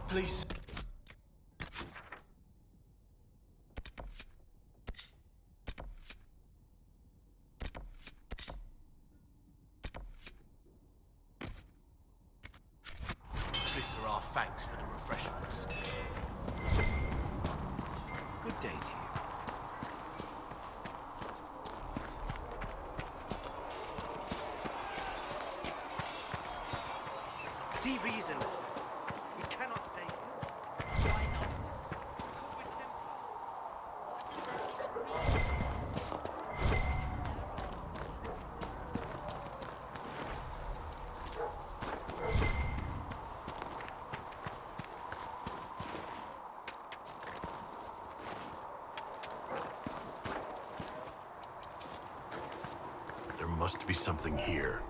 Please. This are our thanks for the refreshments. Good day to you. See reason. We cannot stay here. Why not? There must be something here.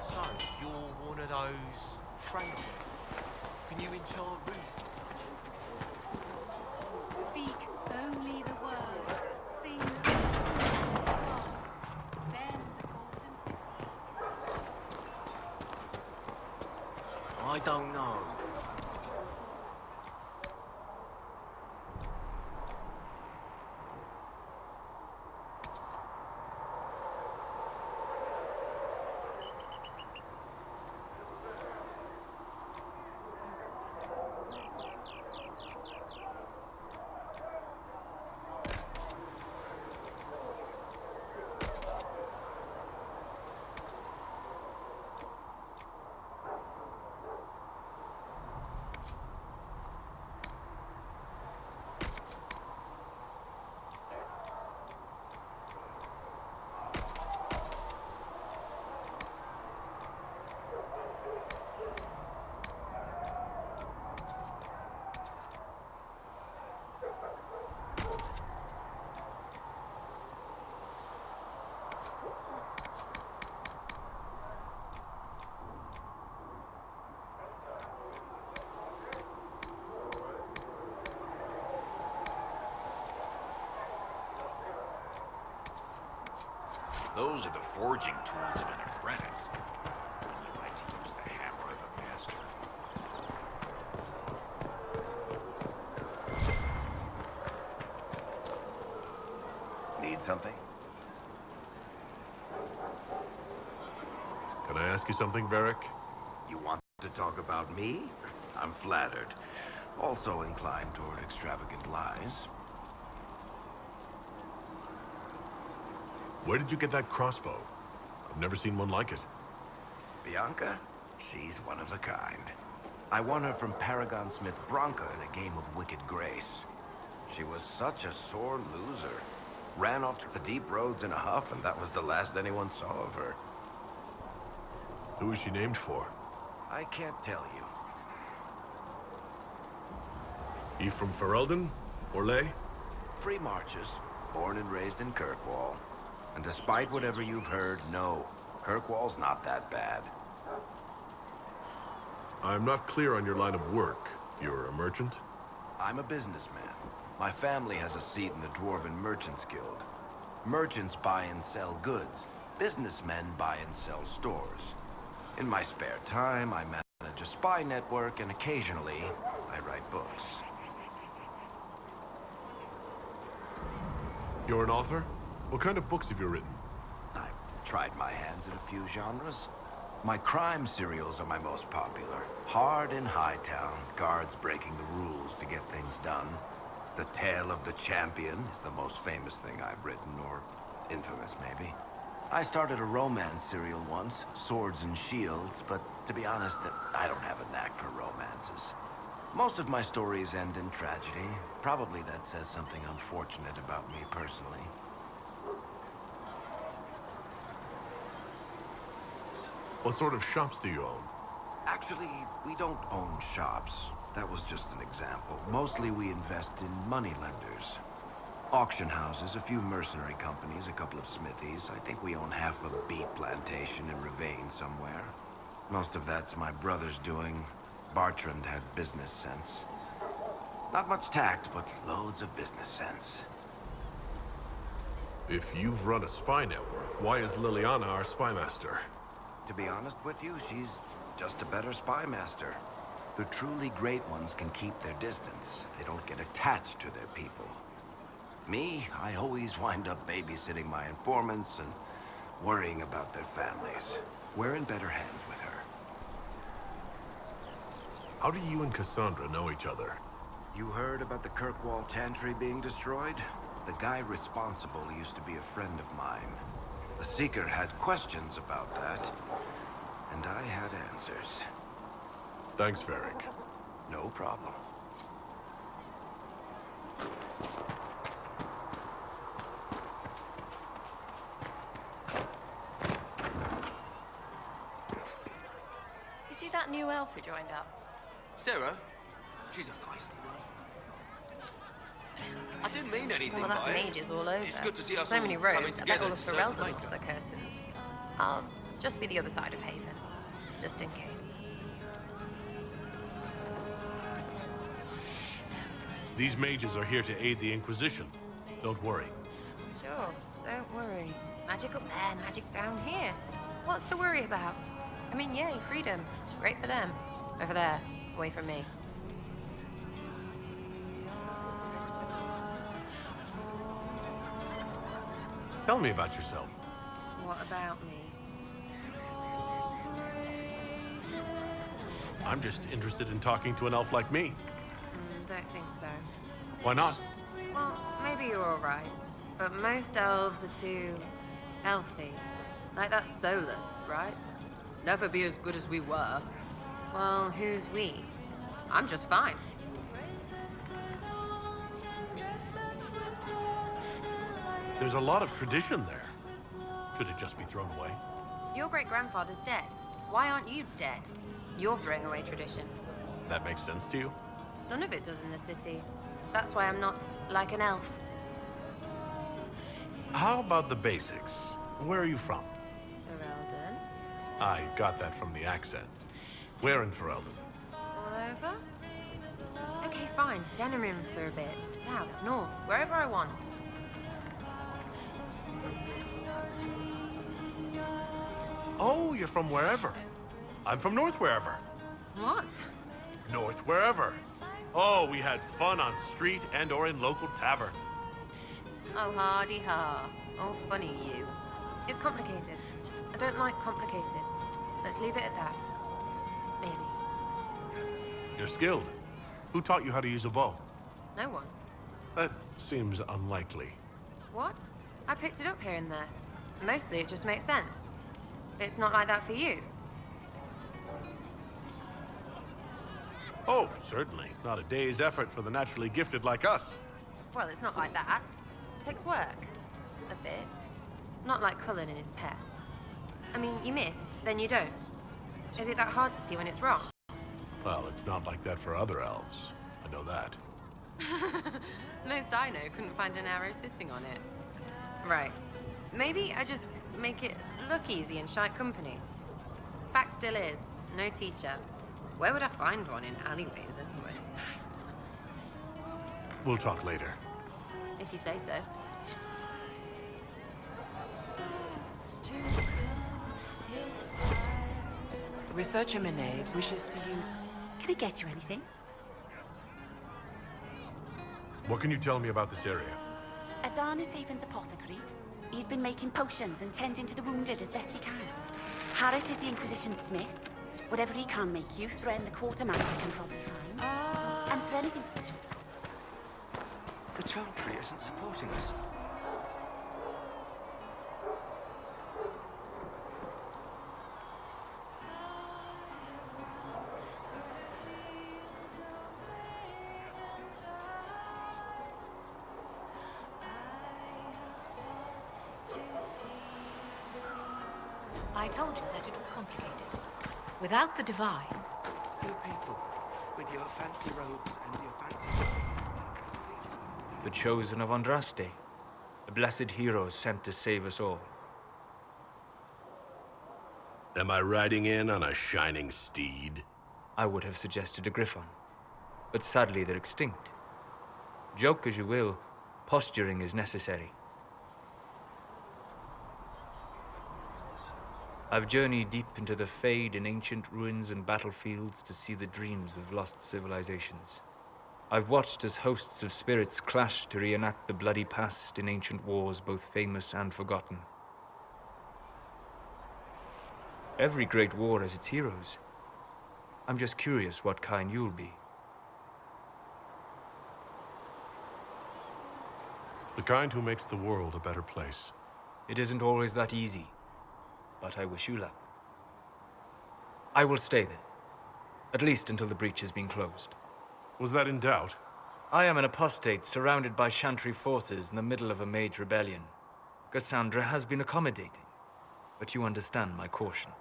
So, you're one of those trainers. Can you enchant runes and such? Speak only the word. Sing only the song. Then the golden city. I don't know. Those are the forging tools of an apprentice. You like to use the hammer of a master. Need something? Can I ask you something, Varric? You want to talk about me? I'm flattered. Also inclined toward extravagant lies. Where did you get that crossbow? I've never seen one like it. Bianca? She's one of a kind. I won her from Paragon Smith Bronca in a game of Wicked Grace. She was such a sore loser. Ran off to the deep roads in a huff, and that was the last anyone saw of her. Who is she named for? I can't tell you. You from Ferelden? Orlais? Free Marches, born and raised in Kirkwall. And despite whatever you've heard, no, Kirkwall's not that bad. I'm not clear on your line of work. You're a merchant? I'm a businessman. My family has a seat in the Dwarven Merchants Guild. Merchants buy and sell goods. Businessmen buy and sell stores. In my spare time, I manage a spy network, and occasionally, I write books. You're an author? What kind of books have you written? I've tried my hands at a few genres. My crime serials are my most popular. Hard in Hightown, guards breaking the rules to get things done. The Tale of the Champion is the most famous thing I've written, or infamous, maybe. I started a romance serial once, Swords and Shields, but to be honest, I don't have a knack for romances. Most of my stories end in tragedy. Probably that says something unfortunate about me personally. What sort of shops do you own? Actually, we don't own shops. That was just an example. Mostly we invest in moneylenders. Auction houses, a few mercenary companies, a couple of smithies. I think we own half a beet plantation in Ravane somewhere. Most of that's my brother's doing. Bartrand had business sense. Not much tact, but loads of business sense. If you've run a spy network, why is Liliana our spy master? To be honest with you, she's just a better spy master. The truly great ones can keep their distance. They don't get attached to their people. Me, I always wind up babysitting my informants and worrying about their families. We're in better hands with her. How do you and Cassandra know each other? You heard about the Kirkwall Chantry being destroyed? The guy responsible used to be a friend of mine. The Seeker had questions about that, and I had answers. Thanks, Varric. No problem. You see that new elf who joined up? Sarah? She's a feisty one. I didn't mean anything Well, that's by it. mages all over. It's good to see us So all many coming robes. I bet together all of to serve Ferelden the looks Maker. their curtains. I'll just be the other side of Haven, just in case. These mages are here to aid the Inquisition. Don't worry. Sure, don't worry. Magic up there, magic down here. What's to worry about? I mean, yay, freedom. Great for them. Over there, away from me. Tell me about yourself. What about me? I'm just interested in talking to an elf like me. Don't think so. Why not? Well, maybe you're all right, but most elves are too healthy. Like that Solus, right? Never be as good as we were. Well, who's we? I'm just fine. There's a lot of tradition there. Should it just be thrown away? Your great-grandfather's dead. Why aren't you dead? You're throwing away tradition. That makes sense to you? None of it does in the city. That's why I'm not like an elf. How about the basics? Where are you from? Ferelden? I got that from the accent. Where in Ferelden? All over? Okay, fine. Denerim for a bit. South, north, wherever I want. Oh, you're from wherever. I'm from North wherever. What? North wherever. Oh, we had fun on street and or in local tavern. Oh, hardy ha. Oh, funny you. It's complicated. I don't like complicated. Let's leave it at that. Maybe. You're skilled. Who taught you how to use a bow? No one. That seems unlikely. What? I picked it up here and there. Mostly it just makes sense. It's not like that for you. Oh, certainly. Not a day's effort for the naturally gifted like us. Well, it's not like that. It takes work. A bit. Not like Cullen and his pets. I mean, you miss, then you don't. Is it that hard to see when it's wrong? Well, it's not like that for other elves. I know that. Most I know couldn't find an arrow sitting on it. Right. Maybe I just make it look easy in shite company. Fact still is, no teacher. Where would I find one in alleyways anyway? We'll talk later. If you say so. Researcher Meneve wishes to use... Can I get you anything? What can you tell me about this area? Adarnis Haven's apothecary. He's been making potions and tending to the wounded as best he can. Harith is the Inquisition smith. Whatever he can make you, Thren the quartermaster can probably find. And for anything... The Chantry isn't supporting us. I told you that it was complicated. Without the Divine... You people, with your fancy robes and your fancy dresses. The chosen of Andraste. The blessed hero sent to save us all. Am I riding in on a shining steed? I would have suggested a griffon, but sadly they're extinct. Joke as you will, posturing is necessary. I've journeyed deep into the Fade in ancient ruins and battlefields to see the dreams of lost civilizations. I've watched as hosts of spirits clash to reenact the bloody past in ancient wars, both famous and forgotten. Every great war has its heroes. I'm just curious what kind you'll be. The kind who makes the world a better place. It isn't always that easy, but I wish you luck. I will stay there, at least until the breach has been closed. Was that in doubt? I am an apostate surrounded by Chantry forces in the middle of a mage rebellion. Cassandra has been accommodating, but you understand my caution.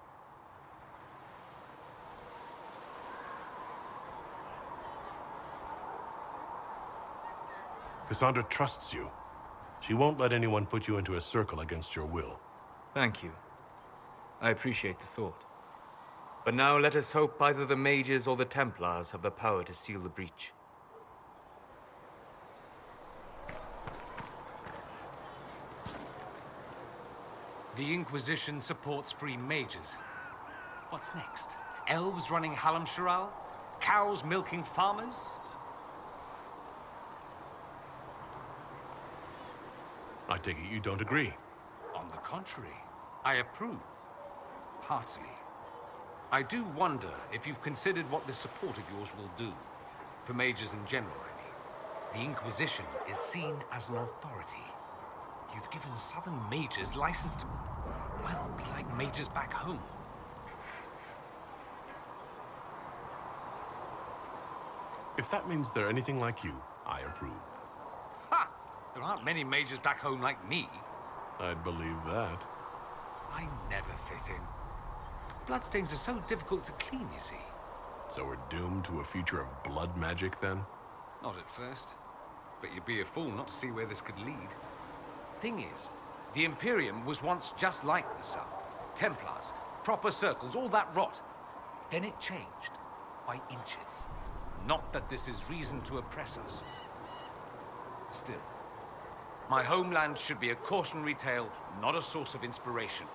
Cassandra trusts you. She won't let anyone put you into a circle against your will. Thank you. I appreciate the thought. But now let us hope either the mages or the Templars have the power to seal the breach. The Inquisition supports free mages. What's next? Elves running Hallam Sharal? Cows milking farmers? I take it you don't agree. On the contrary, I approve. Heartily. I do wonder if you've considered what this support of yours will do. For mages in general, I mean. The Inquisition is seen as an authority. You've given Southern mages license to, well, be like mages back home. If that means they're anything like you, I approve. Ha! There aren't many mages back home like me. I'd believe that. I never fit in. Bloodstains are so difficult to clean, you see. So we're doomed to a future of blood magic, then? Not at first. But you'd be a fool not to see where this could lead. Thing is, the Imperium was once just like the South. Templars, proper circles, all that rot. Then it changed. By inches. Not that this is reason to oppress us. Still, my homeland should be a cautionary tale, not a source of inspiration.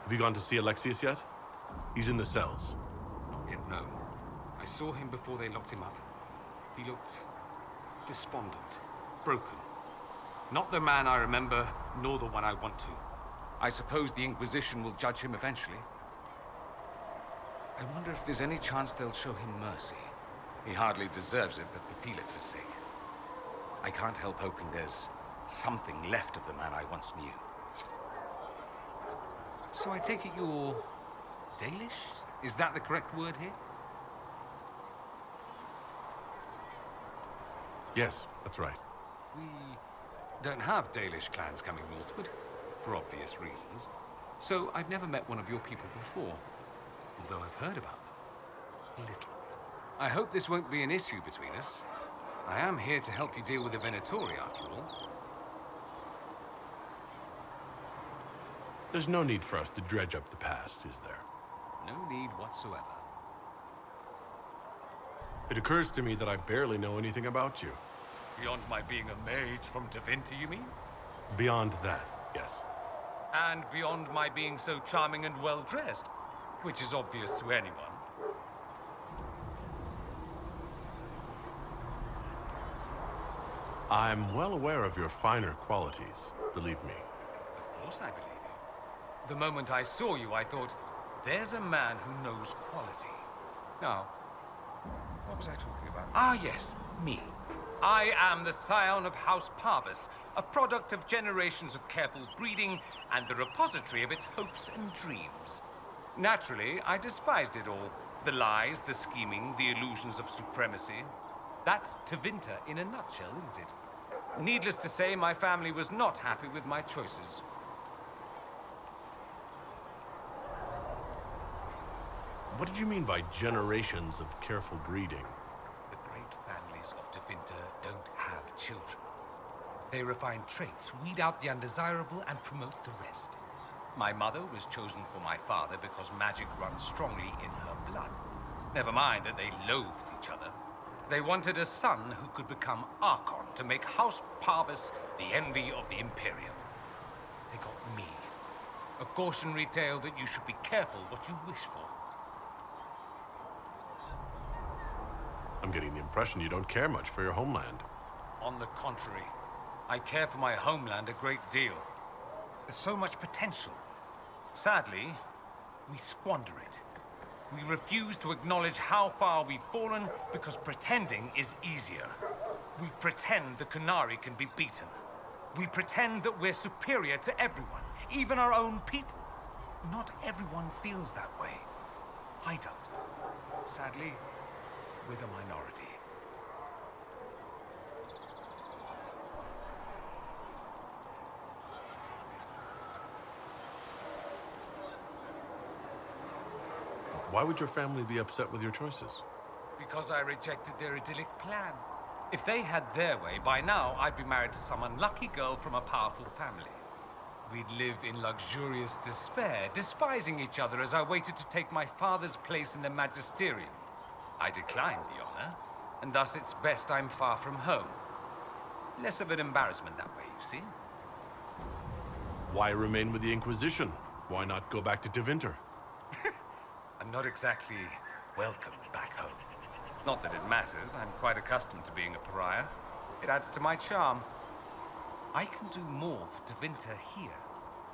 Have you gone to see Alexius yet? He's in the cells. Not yet, no. I saw him before they locked him up. He looked despondent, broken. Not the man I remember, nor the one I want to. I suppose the Inquisition will judge him eventually. I wonder if there's any chance they'll show him mercy. He hardly deserves it, but for Felix's sake. I can't help hoping there's something left of the man I once knew. So I take it you're Dalish? Is that the correct word here? Yes, that's right. We don't have Dalish clans coming northward, for obvious reasons. So I've never met one of your people before, although I've heard about them. A little. I hope this won't be an issue between us. I am here to help you deal with the Venatori, after all. There's no need for us to dredge up the past, is there? No need whatsoever. It occurs to me that I barely know anything about you. Beyond my being a mage from Tevinter, you mean? Beyond that, yes. And beyond my being so charming and well-dressed, which is obvious to anyone. I'm well aware of your finer qualities, believe me. Of course I believe you. The moment I saw you, I thought, there's a man who knows quality. Now, what was I talking about? Ah, yes, me. I am the scion of House Parvis, a product of generations of careful breeding and the repository of its hopes and dreams. Naturally, I despised it all. The lies, the scheming, the illusions of supremacy. That's Tevinter in a nutshell, isn't it? Needless to say, my family was not happy with my choices. What did you mean by generations of careful breeding? The great families of Tevinter don't have children. They refine traits, weed out the undesirable, and promote the rest. My mother was chosen for my father because magic runs strongly in her blood. Never mind that they loathed each other. They wanted a son who could become Archon to make House Parvis the envy of the Imperium. They got me. A cautionary tale that you should be careful what you wish for. I'm getting the impression you don't care much for your homeland. On the contrary, I care for my homeland a great deal. There's so much potential. Sadly, we squander it. We refuse to acknowledge how far we've fallen because pretending is easier. We pretend the Qunari can be beaten. We pretend that we're superior to everyone, even our own people. Not everyone feels that way. I don't. Sadly, we're the minority. Why would your family be upset with your choices? Because I rejected their idyllic plan. If they had their way, by now I'd be married to some unlucky girl from a powerful family. We'd live in luxurious despair, despising each other as I waited to take my father's place in the magisterium. I declined the honor, and thus it's best I'm far from home. Less of an embarrassment that way, you see. Why remain with the Inquisition? Why not go back to Tevinter? I'm not exactly welcome back home. Not that it matters, I'm quite accustomed to being a pariah. It adds to my charm. I can do more for Tevinter here.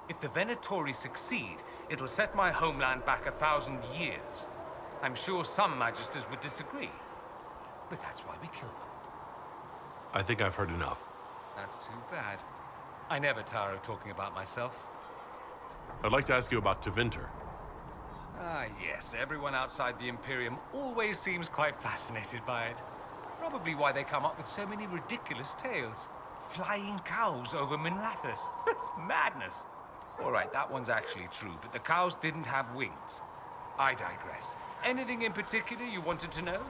If the Venatori succeed, it'll set my homeland back 1,000 years. I'm sure some magisters would disagree, but that's why we kill them. I think I've heard enough. That's too bad. I never tire of talking about myself. I'd like to ask you about Tevinter. Ah, yes. Everyone outside the Imperium always seems quite fascinated by it. Probably why they come up with so many ridiculous tales. Flying cows over Minrathous. It's madness. All right, that one's actually true, but the cows didn't have wings. I digress. Anything in particular you wanted to know?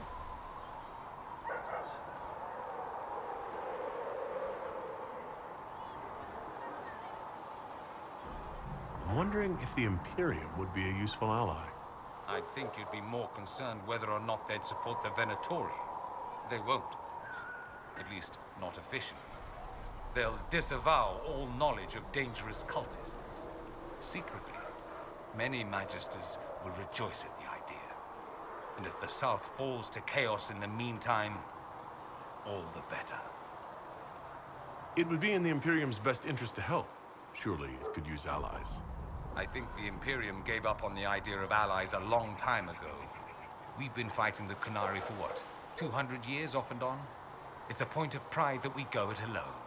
I'm wondering if the Imperium would be a useful ally. I'd think you'd be more concerned whether or not they'd support the Venatori. They won't. At least, not officially. They'll disavow all knowledge of dangerous cultists. Secretly, many magisters will rejoice at the idea. And if the South falls to chaos in the meantime, all the better. It would be in the Imperium's best interest to help. Surely it could use allies. I think the Imperium gave up on the idea of allies a long time ago. We've been fighting the Qunari for what, 200 years off and on? It's a point of pride that we go it alone.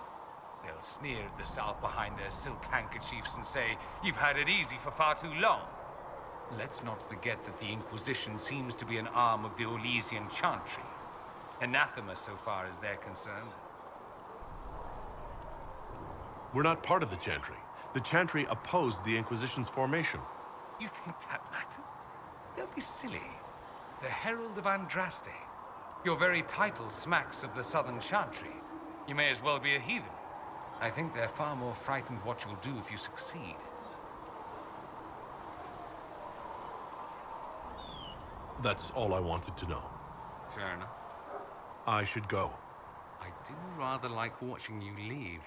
They'll sneer at the South behind their silk handkerchiefs and say, "You've had it easy for far too long." Let's not forget that the Inquisition seems to be an arm of the Orlesian Chantry. Anathema so far as they're concerned. We're not part of the Chantry. The Chantry opposed the Inquisition's formation. You think that matters? Don't be silly. The Herald of Andraste. Your very title smacks of the Southern Chantry. You may as well be a heathen. I think they're far more frightened what you'll do if you succeed. That's all I wanted to know. Fair enough. I should go. I do rather like watching you leave.